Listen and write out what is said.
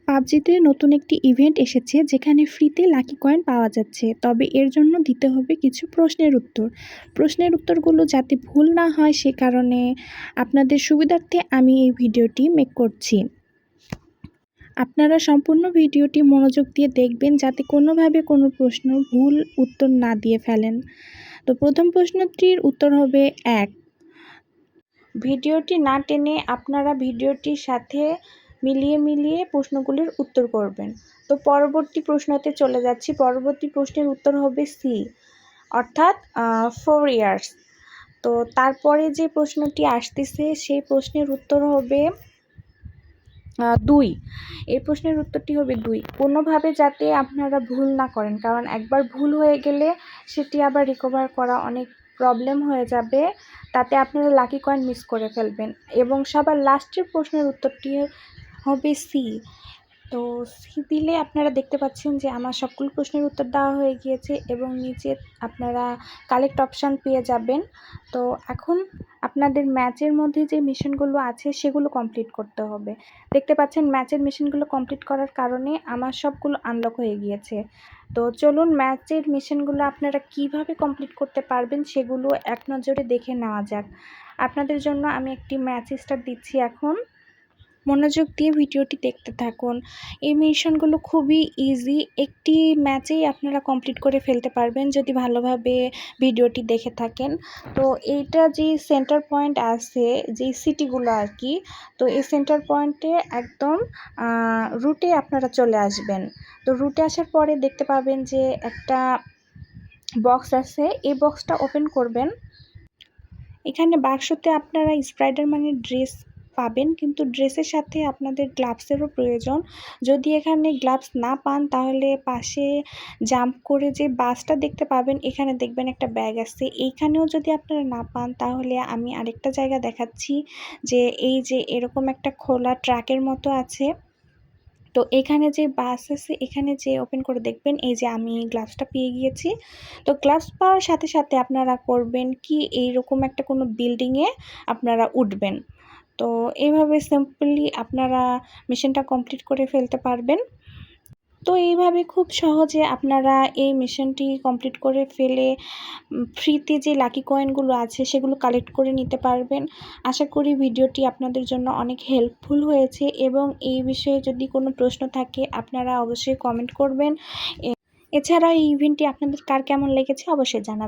পাবজিতে নতুন একটি ইভেন্ট এসেছে যেখানে ফ্রিতে লাকি কয়েন পাওয়া যাচ্ছে, তবে এর জন্য দিতে হবে কিছু প্রশ্নের উত্তর। প্রশ্নের উত্তরগুলো যাতে ভুল না হয় সে কারণে আপনাদের সুবিধার্থে আমি এই ভিডিওটি মেক করছি। আপনারা সম্পূর্ণ ভিডিওটি মনোযোগ দিয়ে দেখবেন যাতে কোনোভাবে কোনো প্রশ্ন ভুল উত্তর না দিয়ে ফেলেন। তো প্রথম প্রশ্নটির উত্তর হবে 1। ভিডিওটি না টেনে আপনারা ভিডিওটির সাথে মিলিয়ে প্রশ্নগুলির উত্তর করবেন। তো পরবর্তী প্রশ্নতে চলে যাচ্ছি। পরবর্তী প্রশ্নের উত্তর হবে সি, অর্থাৎ 4 ইয়ার্স। তো তারপরে যে প্রশ্নটি আসতেছে সেই প্রশ্নের উত্তর হবে 2। এই প্রশ্নের উত্তরটি হবে 2। কোনোভাবে যাতে আপনারা ভুল না করেন, কারণ একবার ভুল হয়ে গেলে সেটি আবার রিকভার করা অনেক প্রবলেম হয়ে যাবে, তাতে আপনারা লাকি কয়েন মিস করে ফেলবেন। এবং সবার লাস্টের প্রশ্নের উত্তরটি হবে সি। তো সি দিলে আপনারা দেখতে পাচ্ছেন যে আমার সবগুলো প্রশ্নের উত্তর দেওয়া হয়ে গিয়েছে এবং নিচে আপনারা কালেক্ট অপশান পেয়ে যাবেন। তো এখন আপনাদের ম্যাচের মধ্যে যে মিশনগুলো আছে সেগুলো কমপ্লিট করতে হবে। দেখতে পাচ্ছেন ম্যাচের মিশনগুলো কমপ্লিট করার কারণে আমার সবগুলো আনলক হয়ে গিয়েছে। তো চলুন ম্যাচের মিশনগুলো আপনারা কিভাবে কমপ্লিট করতে পারবেন সেগুলো এক নজরে দেখে নেওয়া যাক। আপনাদের জন্য আমি একটি ম্যাচ স্টার্ট দিচ্ছি এখন। মনোযোগ দিয়ে ভিডিওটি দেখতে থাকুন। এই মিশনগুলো খুবই ইজি, একটি ম্যাচেই আপনারা কমপ্লিট করে ফেলতে পারবেন যদি ভালোভাবে ভিডিওটি দেখে থাকেন। তো এইটা যে সেন্টার পয়েন্ট আছে, যেই সিটিগুলো আর কি, তো এই সেন্টার পয়েন্টে একদম রুটে আপনারা চলে আসবেন। তো রুটে আসার পরে দেখতে পাবেন যে একটা বক্স আছে, এই বক্সটা ওপেন করবেন। এখানে বাক্সতে আপনারা স্পাইডারম্যানের ড্রেস পাবেন, কিন্তু ড্রেসের সাথে আপনাদের গ্লাভসেরও প্রয়োজন। যদি এখানে গ্লাভস না পান তাহলে পাশে জাম্প করে যে বাসটা দেখতে পাবেন, এখানে দেখবেন একটা ব্যাগ আছে, এইখানেও যদি আপনারা না পান তাহলে আমি আরেকটা জায়গা দেখাচ্ছি যে এই যে এরকম একটা খোলা ট্রাকের মতো আছে। তো এখানে যে বাস আছে এখানে যে ওপেন করে দেখবেন এই যে আমি গ্লাভসটা পেয়ে গিয়েছি। তো গ্লাভস পাওয়ার সাথে সাথে আপনারা করবেন কি, এইরকম একটা কোনো বিল্ডিংয়ে আপনারা উঠবেন। তো এইভাবে সিম্পলি আপনারা মিশনটা কমপ্লিট করে ফেলতে পারবেন। তো এইভাবে খুব সহজে আপনারা এই মিশনটি কমপ্লিট করে ফেলে ফ্রিতে যে লাকি কয়েনগুলো আছে সেগুলো কালেক্ট করে নিতে পারবেন। আশা করি ভিডিওটি আপনাদের জন্য অনেক হেল্পফুল হয়েছে এবং এই বিষয়ে যদি কোনো প্রশ্ন থাকে আপনারা অবশ্যই কমেন্ট করবেন। এছাড়া এই ইভেন্টটি আপনাদের কার কেমন লেগেছে অবশ্যই জানাবেন।